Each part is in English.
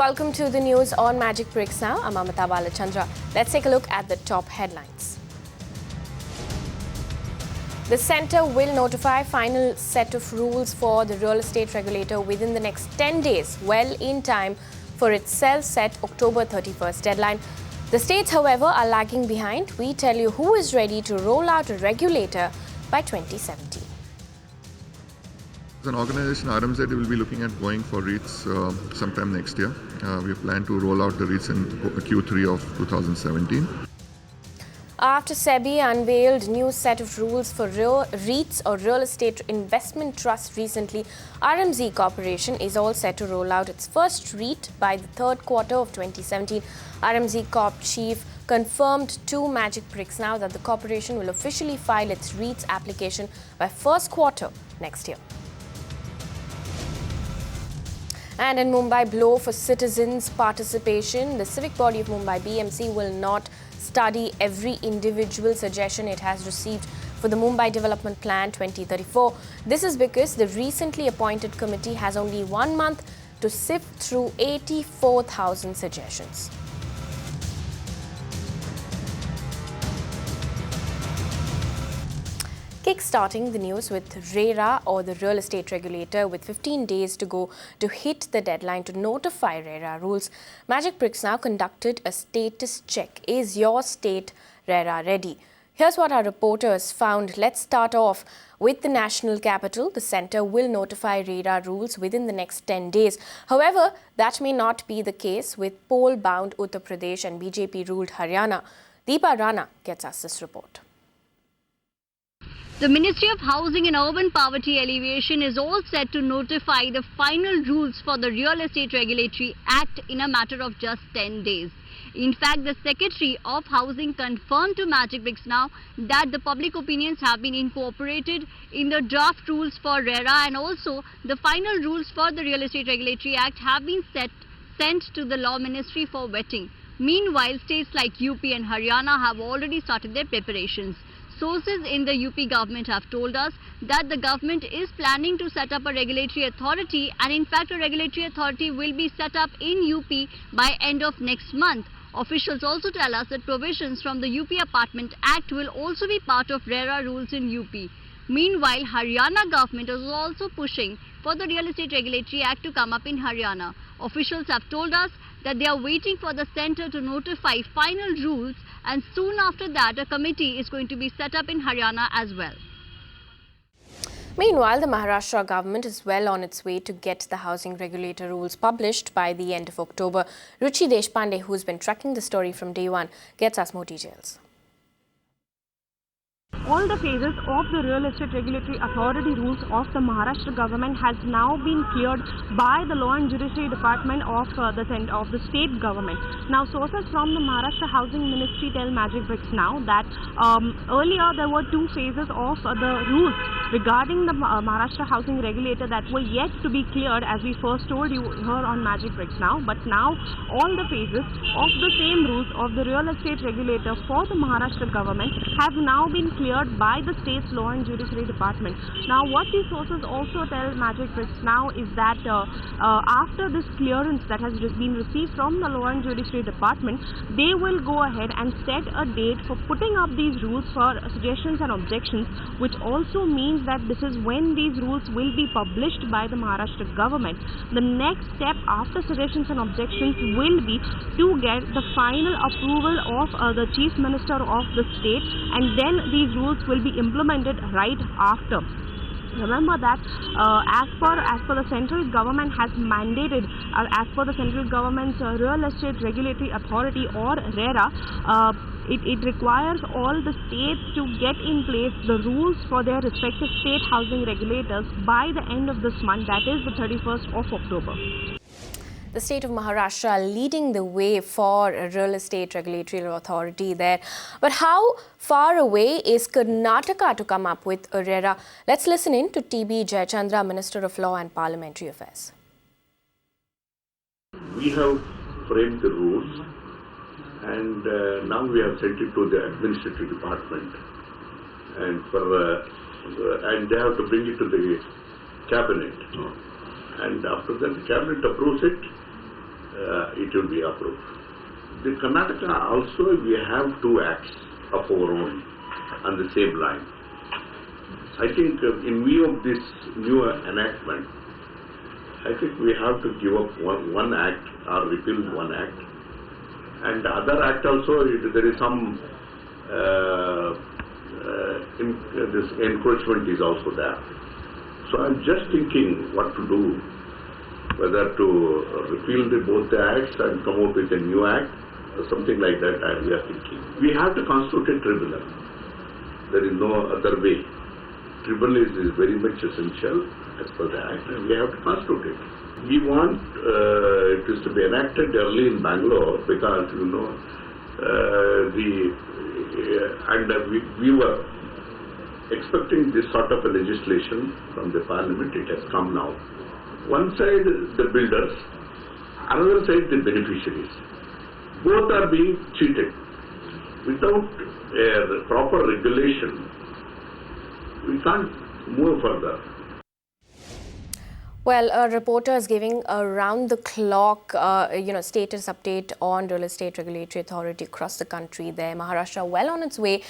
welcome to the news on Magic Bricks now. I'm Jayachandra. Let's take a look at the top headlines. The centre will notify final set of rules for the real estate regulator within the next 10 days, well in time for its self-set October 31st deadline. The states, however, are lagging behind. We tell you who is ready to roll out a regulator by 2017. As an organisation, RMZ will be looking at going for REITs sometime next year. We plan to roll out the REITs in Q3 of 2017. After SEBI unveiled new set of rules for REITs or real estate investment trusts recently, RMZ Corporation is all set to roll out its first REIT by the third quarter of 2017. RMZ Corp chief confirmed to Magic Bricks now that the corporation will officially file its REITs application by first quarter next year. And in Mumbai, blow for citizens' participation. The civic body of Mumbai, BMC, will not study every individual suggestion it has received for the Mumbai Development Plan 2034. This is because the recently appointed committee has only 1 month to sift through 84,000 suggestions. Kickstarting the news with RERA, or the real estate regulator, with 15 days to go to hit the deadline to notify RERA rules. Magic Bricks now conducted a status check. Is your state RERA ready? Here's what our reporters found. Let's start off with the national capital. The centre will notify RERA rules within the next 10 days. However, that may not be the case with poll-bound Uttar Pradesh and BJP-ruled Haryana. Deepa Rana gets us this report. The Ministry of Housing and Urban Poverty Alleviation is all set to notify the final rules for the Real Estate Regulatory Act in a matter of just 10 days. In fact, the Secretary of Housing confirmed to Magic Bricks now that the public opinions have been incorporated in the draft rules for RERA, and also the final rules for the Real Estate Regulatory Act have been sent to the Law Ministry for vetting. Meanwhile, states like UP and Haryana have already started their preparations. Sources in the UP government have told us that the government is planning to set up a regulatory authority, and in fact a regulatory authority will be set up in UP by end of next month. Officials also tell us that provisions from the UP Apartment Act will also be part of RERA rules in UP. Meanwhile, Haryana government is also pushing for the Real Estate Regulatory Act to come up in Haryana. Officials have told us that they are waiting for the centre to notify final rules, and soon after that a committee is going to be set up in Haryana as well. Meanwhile, the Maharashtra government is well on its way to get the housing regulator rules published by the end of October. Ruchi Deshpande, who's been tracking the story from day one, gets us more details. All the phases of the Real Estate Regulatory Authority rules of the Maharashtra government has now been cleared by the Law and Judiciary Department of the state government. Now, sources from the Maharashtra Housing Ministry tell Magic Bricks now that earlier there were 2 phases of the rules regarding the Maharashtra Housing Regulator that were yet to be cleared, as we first told you here on Magic Bricks now. But now all the phases of the same rules of the Real Estate Regulator for the Maharashtra government have now been cleared by the state's Law and Judiciary Department. Now, what these sources also tell Magic Bricks now is that after this clearance that has been received from the Law and Judiciary Department, they will go ahead and set a date for putting up these rules for suggestions and objections, which also means that this is when these rules will be published by the Maharashtra government. The next step after suggestions and objections will be to get the final approval of the Chief Minister of the state, and then these rules will be implemented right after. Remember that as per the central government has mandated, as per the central government's Real Estate Regulatory Authority, or RERA, it requires all the states to get in place the rules for their respective state housing regulators by the end of this month, that is the 31st of October. The state of Maharashtra leading the way for a real estate regulatory authority there. But how far away is Karnataka to come up with a RERA? Let's listen in to TB Jayachandra, Minister of Law and Parliamentary Affairs. We have framed the rules, and now we have sent it to the administrative department, and they have to bring it to the cabinet. And after that, the cabinet approves it. it will be approved. The Karnataka also, we have 2 acts of our own on the same line. I think in view of this new enactment, I think we have to give up one act or repeal one act. And the other act also, there is some this encroachment is also there. So I'm just thinking what to do, whether to repeal both the acts and come up with a new act or something like that. We are thinking. We have to constitute a tribunal. There is no other way. Tribunal is very much essential as per the act, and we have to constitute it. We want it is to be enacted early in Bangalore because we were expecting this sort of a legislation from the Parliament. It has come now. One side the builders, another side the beneficiaries. Both are being cheated. Without a proper regulation, we can't move further. Well, a reporter is giving a round-the-clock, status update on real estate regulatory authority across the country there. Maharashtra well on its way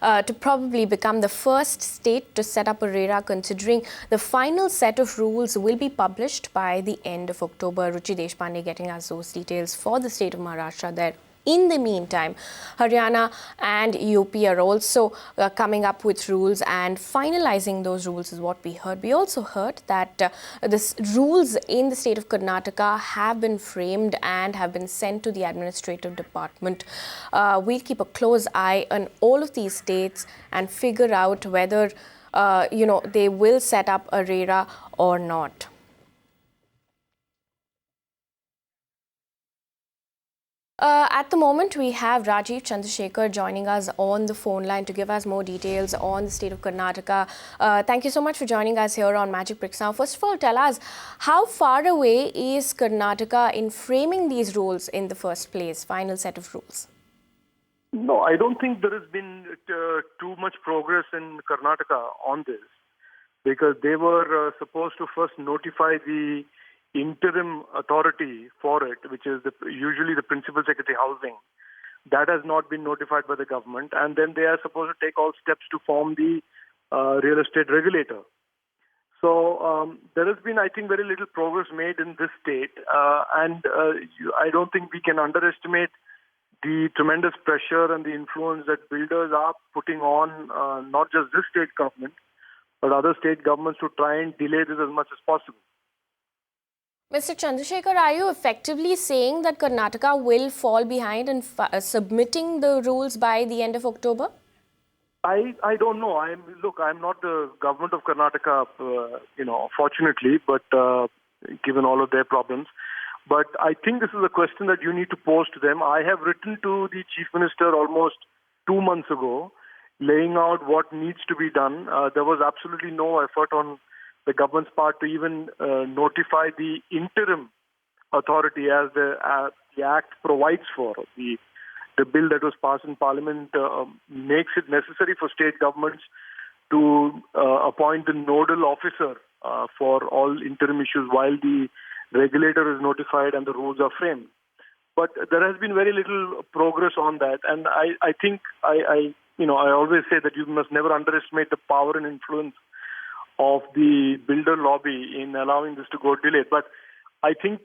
to probably become the first state to set up a RERA, considering the final set of rules will be published by the end of October. Ruchi Deshpande getting us those details for the state of Maharashtra there. In the meantime, Haryana and UP are also coming up with rules, and finalizing those rules is what we heard. We also heard that the rules in the state of Karnataka have been framed and have been sent to the administrative department. We'll keep a close eye on all of these states and figure out whether they will set up a RERA or not. At the moment, we have Rajiv Chandrasekhar joining us on the phone line to give us more details on the state of Karnataka. Thank you so much for joining us here on Magic Bricks. Now, first of all, tell us, how far away is Karnataka in framing these rules in the first place, final set of rules? No, I don't think there has been too much progress in Karnataka on this, because they were supposed to first notify the interim authority for it, which is usually the Principal Secretary Housing. That has not been notified by the government, and then they are supposed to take all steps to form the real estate regulator. So there has been, I think, very little progress made in this state, and I don't think we can underestimate the tremendous pressure and the influence that builders are putting on not just this state government, but other state governments to try and delay this as much as possible. Mr. Chandrasekhar, are you effectively saying that Karnataka will fall behind in submitting the rules by the end of October? I don't know. I'm not the government of Karnataka, fortunately, but given all of their problems. But I think this is a question that you need to pose to them. I have written to the Chief Minister almost 2 months ago, laying out what needs to be done. There was absolutely no effort on the government's part to even notify the interim authority, as the Act provides for. The bill that was passed in Parliament makes it necessary for state governments to appoint a nodal officer for all interim issues while the regulator is notified and the rules are framed. But there has been very little progress on that, and I think I always say that you must never underestimate the power and influence of the builder lobby in allowing this to go delayed. But I think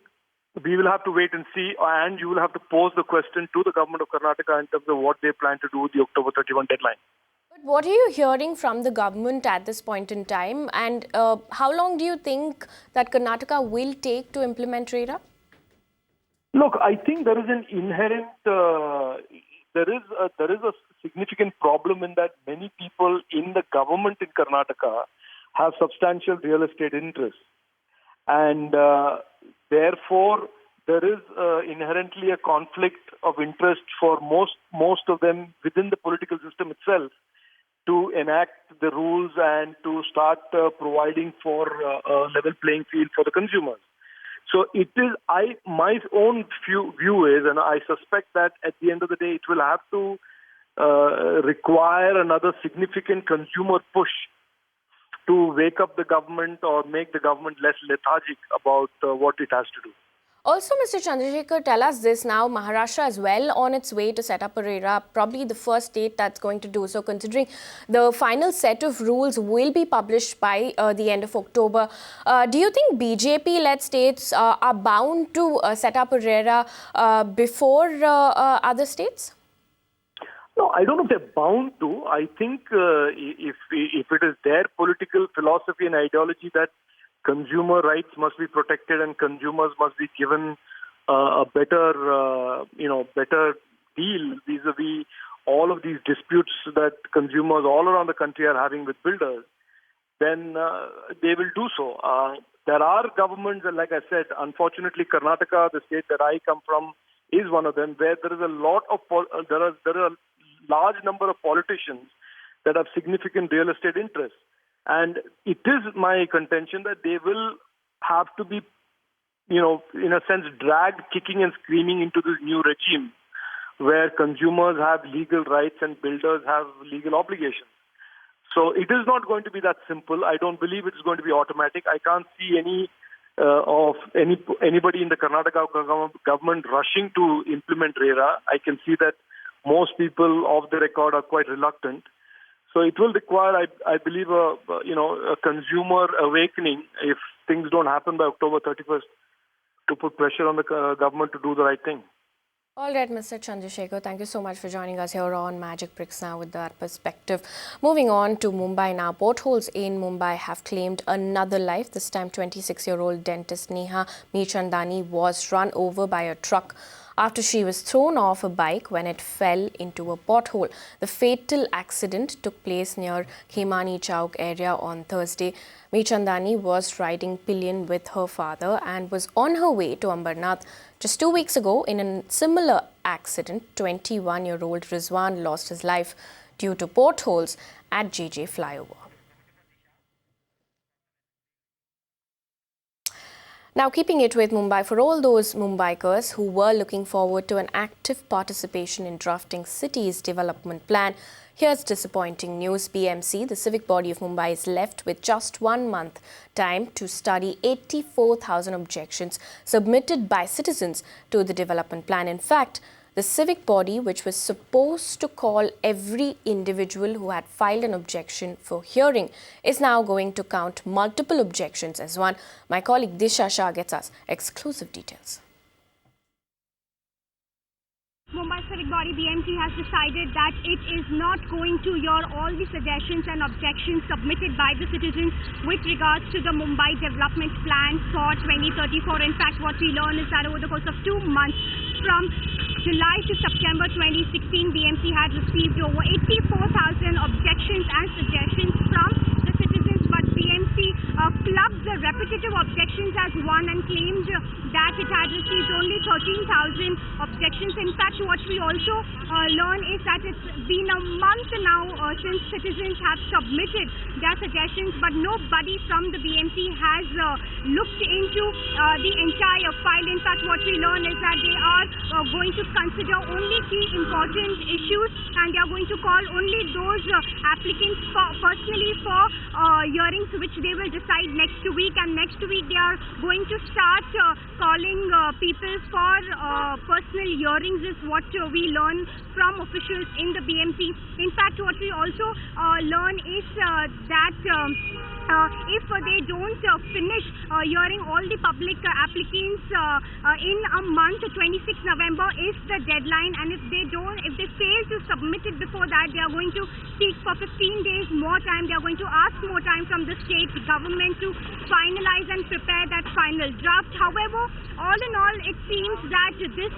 we will have to wait and see, and you will have to pose the question to the government of Karnataka in terms of what they plan to do with the October 31 deadline. But what are you hearing from the government at this point in time, and how long do you think that Karnataka will take to implement RERA? Look, I think there is an inherent, there is a significant problem in that many people in the government in Karnataka have substantial real estate interests, and therefore there is inherently a conflict of interest for most of them within the political system itself to enact the rules and to start providing for a level playing field for the consumers. So it is, my own view is, and I suspect that at the end of the day it will have to require another significant consumer push to wake up the government or make the government less lethargic about what it has to do. Also, Mr. Chandrasekhar, tell us this now. Maharashtra is well on its way to set up a RERA, probably the first state that's going to do so, considering the final set of rules will be published by the end of October. Do you think BJP-led states are bound to set up a RERA before other states? No, I don't know if they're bound to. I think if it is their political philosophy and ideology that consumer rights must be protected and consumers must be given a better, better deal vis-a-vis all of these disputes that consumers all around the country are having with builders, then they will do so. There are governments, and like I said, unfortunately, Karnataka, the state that I come from, is one of them, where there is a lot of there are a large number of politicians that have significant real estate interests. And it is my contention that they will have to be, in a sense, dragged kicking and screaming into this new regime where consumers have legal rights and builders have legal obligations. So it is not going to be that simple. I don't believe it's going to be automatic. I can't see anybody in the Karnataka government rushing to implement RERA. I can see that most people off the record are quite reluctant. So it will require, I believe, a consumer awakening if things don't happen by October 31st to put pressure on the government to do the right thing. All right, Mr. Chandrasekhar, thank you so much for joining us here on Magic Bricks Now with that perspective. Moving on to Mumbai now. Potholes in Mumbai have claimed another life. This time, 26-year-old dentist Neha Meechandani was run over by a truck after she was thrown off a bike when it fell into a pothole. The fatal accident took place near Khemani Chowk area on Thursday. Meechandani was riding pillion with her father and was on her way to Ambernath. Just 2 weeks ago, in a similar accident, 21-year-old Rizwan lost his life due to potholes at JJ flyover. Now, keeping it with Mumbai, for all those Mumbaikars who were looking forward to an active participation in drafting city's development plan, here's disappointing news. BMC, the civic body of Mumbai, is left with just 1 month time to study 84,000 objections submitted by citizens to the development plan. In fact, the civic body, which was supposed to call every individual who had filed an objection for hearing, is now going to count multiple objections as one. My colleague Disha Shah gets us exclusive details. Mumbai Civic Body BMC has decided that it is not going to hear all the suggestions and objections submitted by the citizens with regards to the Mumbai Development Plan for 2034. In fact, what we learn is that over the course of 2 months, from July to September 2016, BMC had received over 84,000 objections and suggestions from the citizens, but BMC clubbed the repetitive objections as one and claimed that it had received only 13,000 objections. In fact, what we also learn is that it's been a month now since citizens have submitted their suggestions, but nobody from the BMC has looked into the entire file. In fact, what we learn is that they are going to consider only key important issues, and they are going to call only those applicants personally for hearings, which they will decide next week. And next week they are going to start calling people for personal hearings, is what we learn from officials in the BMC. In fact, what we also learn is that if they don't finish hearing all the public applicants in a month, 26 November is the deadline, and if they fail to submit it before that, they are going to seek for 15 days more time. They are going to ask more time from the state government to finalize and prepare that final draft. However, all in all, it seems that this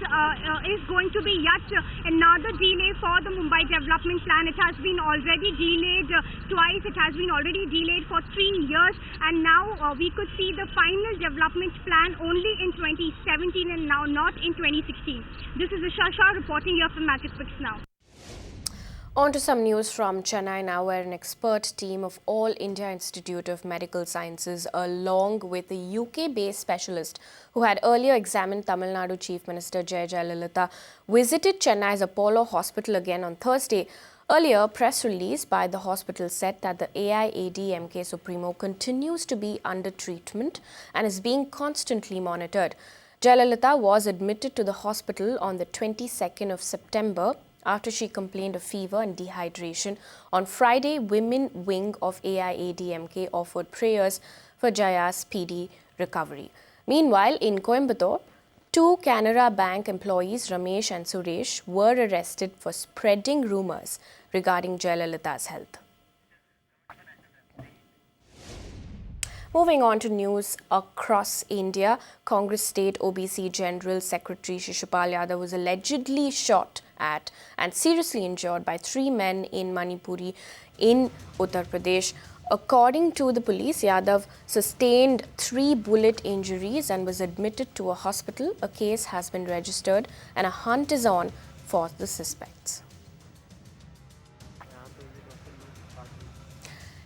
is going to be yet another delay for the Mumbai Development Plan. It has been already delayed twice. It has been already delayed for 3 years, and now we could see the final development plan only in 2017 and now not in 2016. This is Disha Shah reporting here from Magic Bricks Now. On to some news from Chennai now, where an expert team of All India Institute of Medical Sciences, along with a UK-based specialist who had earlier examined Tamil Nadu Chief Minister Jayalalithaa, visited Chennai's Apollo Hospital again on Thursday. Earlier, a press release by the hospital said that the AIADMK Supremo continues to be under treatment and is being constantly monitored. Jayalalithaa was admitted to the hospital on the 22nd of September after she complained of fever and dehydration. On Friday, women wing of AIADMK offered prayers for Jaya's speedy recovery. Meanwhile, in Coimbatore, two Canara Bank employees, Ramesh and Suresh, were arrested for spreading rumours regarding Jayalalitha's health. Moving on to news across India, Congress State OBC General Secretary Shishupal Yadav was allegedly shot at and seriously injured by three men in Manipuri in Uttar Pradesh. According to the police, Yadav sustained 3 bullet injuries and was admitted to a hospital. A case has been registered and a hunt is on for the suspects.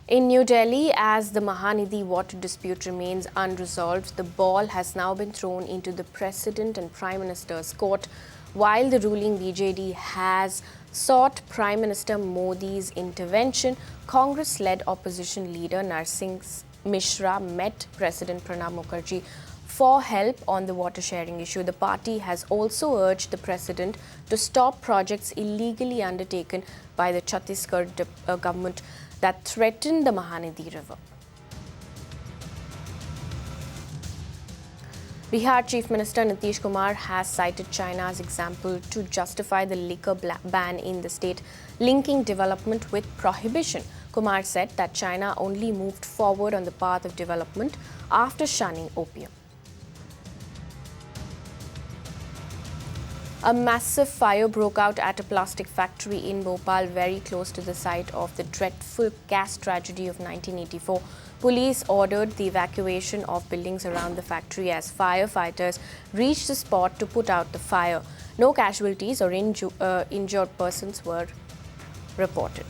In New Delhi, as the Mahanidhi water dispute remains unresolved, the ball has now been thrown into the President and Prime Minister's court. While the ruling BJD has sought Prime Minister Modi's intervention, Congress-led opposition leader Narsingh Mishra met President Pranab Mukherjee for help on the water sharing issue. The party has also urged the President to stop projects illegally undertaken by the Chhattisgarh government that threaten the Mahanidhi River. Bihar Chief Minister Nitish Kumar has cited China's example to justify the liquor ban in the state, linking development with prohibition. Kumar said that China only moved forward on the path of development after shunning opium. A massive fire broke out at a plastic factory in Bhopal, very close to the site of the dreadful gas tragedy of 1984. Police ordered the evacuation of buildings around the factory as firefighters reached the spot to put out the fire. No casualties or injured persons were reported.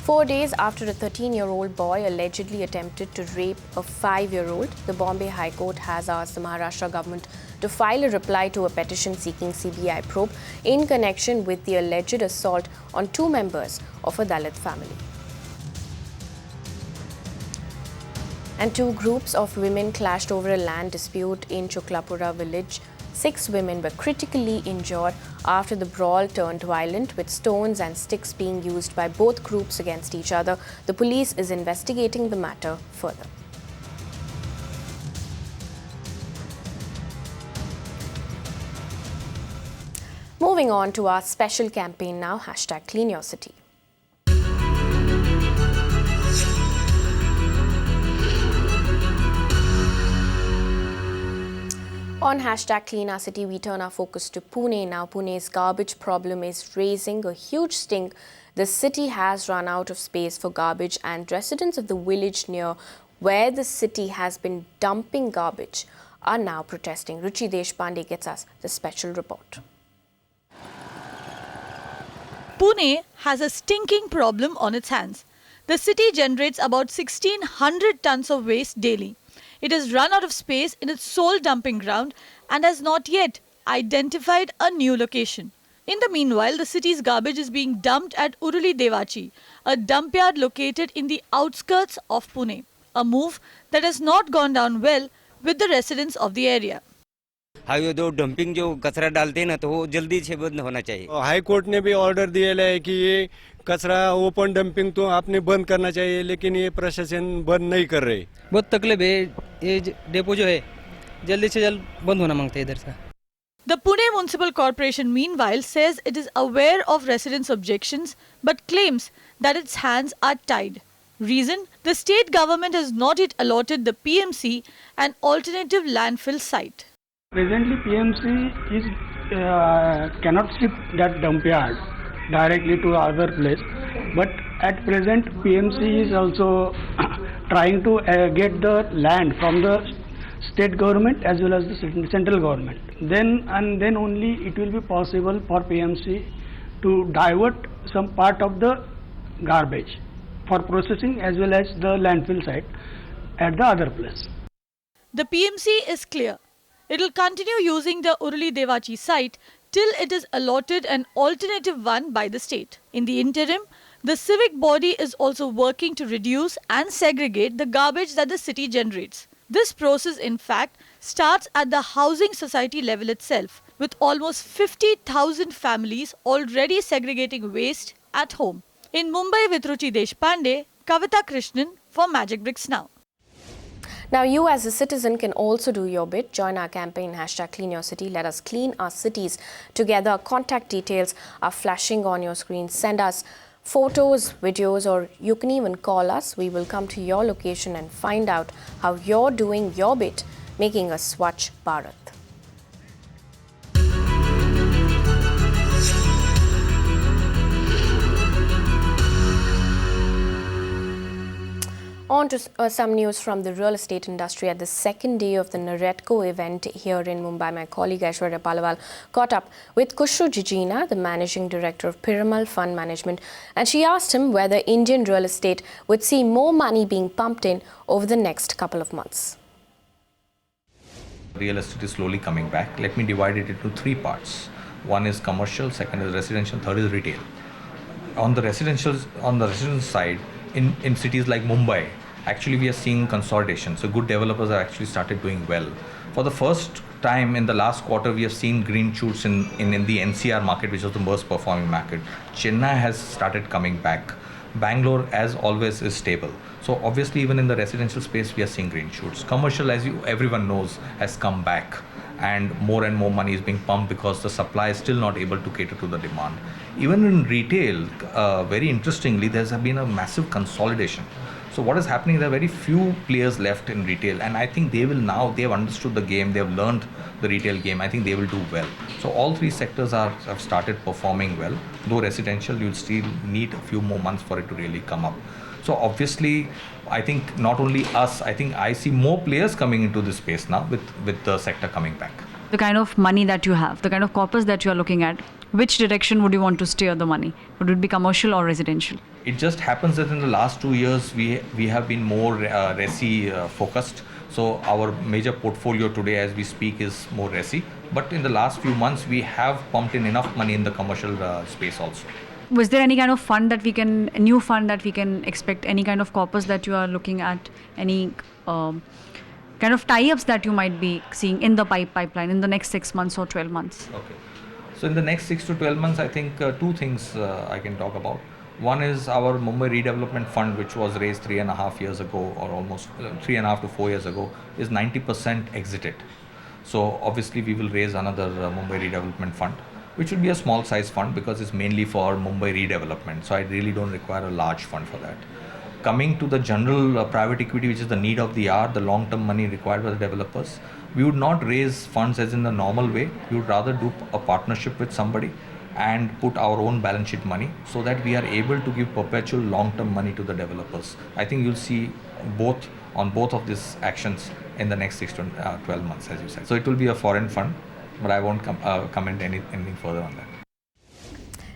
4 days after a 13-year-old boy allegedly attempted to rape a 5-year-old, the Bombay High Court has asked the Maharashtra government to file a reply to a petition seeking CBI probe in connection with the alleged assault on 2 members of a Dalit family. And 2 groups of women clashed over a land dispute in Chuklapura village. 6 women were critically injured after the brawl turned violent, with stones and sticks being used by both groups against each other. The police is investigating the matter further. Moving on to our special campaign now, #CleanYourCity. On #CleanOurCity, we turn our focus to Pune. Now, Pune's garbage problem is raising a huge stink. The city has run out of space for garbage, and residents of the village near where the city has been dumping garbage are now protesting. Ruchi Deshpande gets us the special report. Pune has a stinking problem on its hands. The city generates about 1,600 tons of waste daily. It has run out of space in its sole dumping ground and has not yet identified a new location. In the meanwhile, the city's garbage is being dumped at Uruli Devachi, a dump yard located in the outskirts of Pune, a move that has not gone down well with the residents of the area. Highway दो dumping जो कचरा डालते हैं ना तो वो जल्दी से बंद होना चाहिए। हाई कोर्ट ने भी ऑर्डर दिया है कि ये कचरा ओपन डंपिंग तो आपने बंद करना चाहिए, लेकिन ये प्रशासन बंद नहीं कर रहे। बहुत तकलीफ है, ये डेपो जो है जल्दी से जल्द बंद होना मांगते हैं इधर से। The Pune Municipal Corporation meanwhile says it is aware of residents' objections but claims that its hands are tied. Reason: the state government has not yet allotted the PMC an alternative landfill site. Presently, PMC is cannot ship that dump yard directly to other place, but at present PMC is also trying to get the land from the state government as well as the central government. Then only it will be possible for PMC to divert some part of the garbage for processing as well as the landfill site at the other place. The PMC is clear. It will continue using the Uruli Devachi site till it is allotted an alternative one by the state. In the interim, the civic body is also working to reduce and segregate the garbage that the city generates. This process, in fact, starts at the housing society level itself, with almost 50,000 families already segregating waste at home. In Mumbai with Ruchi Deshpande, Kavita Krishnan for Magic Bricks Now. Now, you as a citizen can also do your bit. Join our campaign, #CleanYourCity. Let us clean our cities together. Contact details are flashing on your screen. Send us photos, videos, or you can even call us. We will come to your location and find out how you're doing your bit, making a Swachh Bharat. On to some news from the real estate industry. At the second day of the Naredco event here in Mumbai, my colleague Aishwarya Palawal caught up with Kushru Jijina, the managing director of Piramal Fund Management, and she asked him whether Indian real estate would see more money being pumped in over the next couple of months. Real estate is slowly coming back. Let me divide it into three parts. One is commercial, second is residential, third is retail. On the residential side, in cities like Mumbai, actually we are seeing consolidation. So good developers have actually started doing well. For the first time in the last quarter, we have seen green shoots in the NCR market, which was the worst performing market. Chennai has started coming back. Bangalore, as always, is stable. So obviously, even in the residential space, we are seeing green shoots. Commercial, as everyone knows, has come back, and more money is being pumped because the supply is still not able to cater to the demand. Even in retail, very interestingly, there's been a massive consolidation. So what is happening, there are very few players left in retail, and I think they have understood the game, they have learned the retail game. I think they will do well. So all three sectors have started performing well. Though residential, you'll still need a few more months for it to really come up. So obviously, I think not only us, I think I see more players coming into this space now with the sector coming back. The kind of money that you have, the kind of corpus that you are looking at, which direction would you want to steer the money? Would it be commercial or residential? It just happens that in the last 2 years, we have been more resi focused. So our major portfolio today as we speak is more resi. But in the last few months, we have pumped in enough money in the commercial space also. Was there any kind of fund that new fund that we can expect, any kind of corpus that you are looking at, any kind of tie-ups that you might be seeing in the pipeline in the next 6 months or 12 months? Okay. So in the next 6 to 12 months, I think two things I can talk about. One is our Mumbai Redevelopment Fund, which was raised 3.5 years ago, or almost 3.5 to 4 years ago, is 90% exited. So obviously we will raise another Mumbai Redevelopment Fund, which will be a small size fund because it's mainly for Mumbai redevelopment. So I really don't require a large fund for that. Coming to the general private equity, which is the need of the hour, the long-term money required by the developers, we would not raise funds as in the normal way. We would rather do a partnership with somebody and put our own balance sheet money so that we are able to give perpetual long-term money to the developers. I think you'll see both of these actions in the next 6 to 12 months, as you said. So it will be a foreign fund, but I won't comment anything further on that.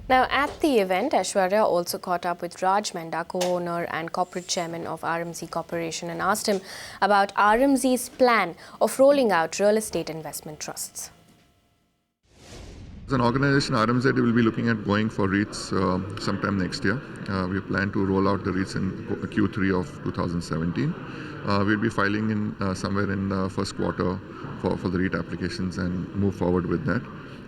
Now, at the event, Aishwarya also caught up with Raj Menda, co-owner and corporate chairman of RMZ Corporation, and asked him about RMZ's plan of rolling out real estate investment trusts. As an organization, RMZ will be looking at going for REITs sometime next year. We plan to roll out the REITs in Q3 of 2017. We'll be filing in somewhere in the first quarter for the REIT applications and move forward with that.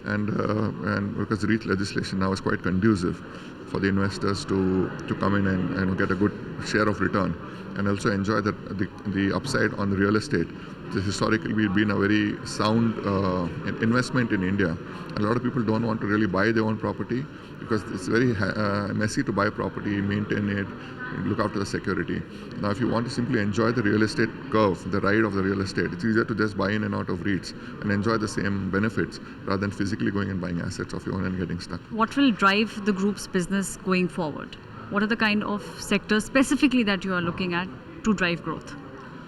And because the REIT legislation now is quite conducive for the investors to come in and get a good share of return and also enjoy the upside on the real estate. Historically, we've been a very sound investment in India. A lot of people don't want to really buy their own property because it's very messy to buy property, maintain it, look after the security. Now, if you want to simply enjoy the real estate curve, the ride of the real estate, it's easier to just buy in and out of REITs and enjoy the same benefits rather than physically going and buying assets of your own and getting stuck. What will drive the group's business going forward? What are the kind of sectors specifically that you are looking at to drive growth?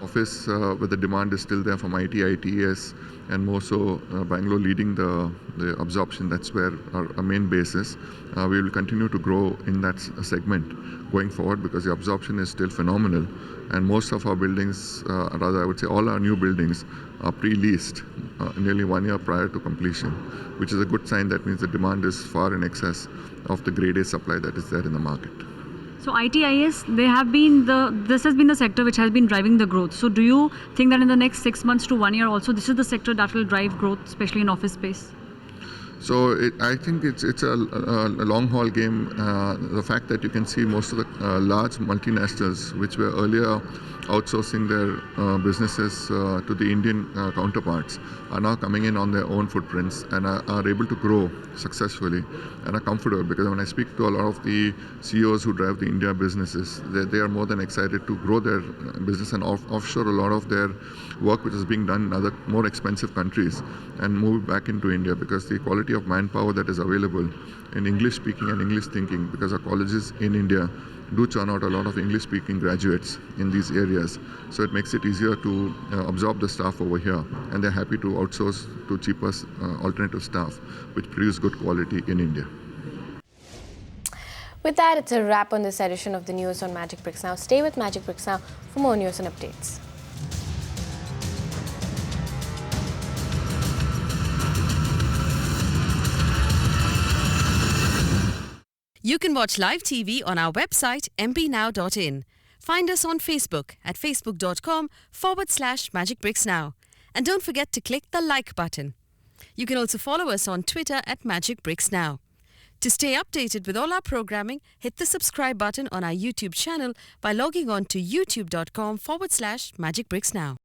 office where the demand is still there from IT, ITES, and more so Bangalore leading the absorption. That's where our main base is. We will continue to grow in that segment going forward because the absorption is still phenomenal. And most of our buildings, rather I would say all our new buildings, are pre-leased nearly 1 year prior to completion, which is a good sign. That means the demand is far in excess of the grade A supply that is there in the market. So ITIS, this has been the sector which has been driving the growth. So do you think that in the next 6 months to 1 year also, this is the sector that will drive growth, especially in office space? So I think it's a long haul game. The fact that you can see most of the large multinationals, which were earlier outsourcing their businesses to the Indian counterparts, are now coming in on their own footprints and are able to grow successfully and are comfortable. Because when I speak to a lot of the CEOs who drive the India businesses, they are more than excited to grow their business and offshore a lot of their work which is being done in other more expensive countries and move back into India, because the quality of manpower that is available in English speaking and English thinking, because our colleges in India do churn out a lot of English speaking graduates in these areas. So it makes it easier to absorb the staff over here, and they're happy to outsource to cheaper alternative staff which produce good quality in India. With that, it's a wrap on this edition of the news on Magic Bricks Now. Stay with Magic Bricks Now for more news and updates. You can watch live TV on our website mpnow.in. Find us on Facebook at facebook.com/magicbricksnow. And don't forget to click the like button. You can also follow us on Twitter at Magic Bricks Now. To stay updated with all our programming, hit the subscribe button on our YouTube channel by logging on to youtube.com/magicbricksnow.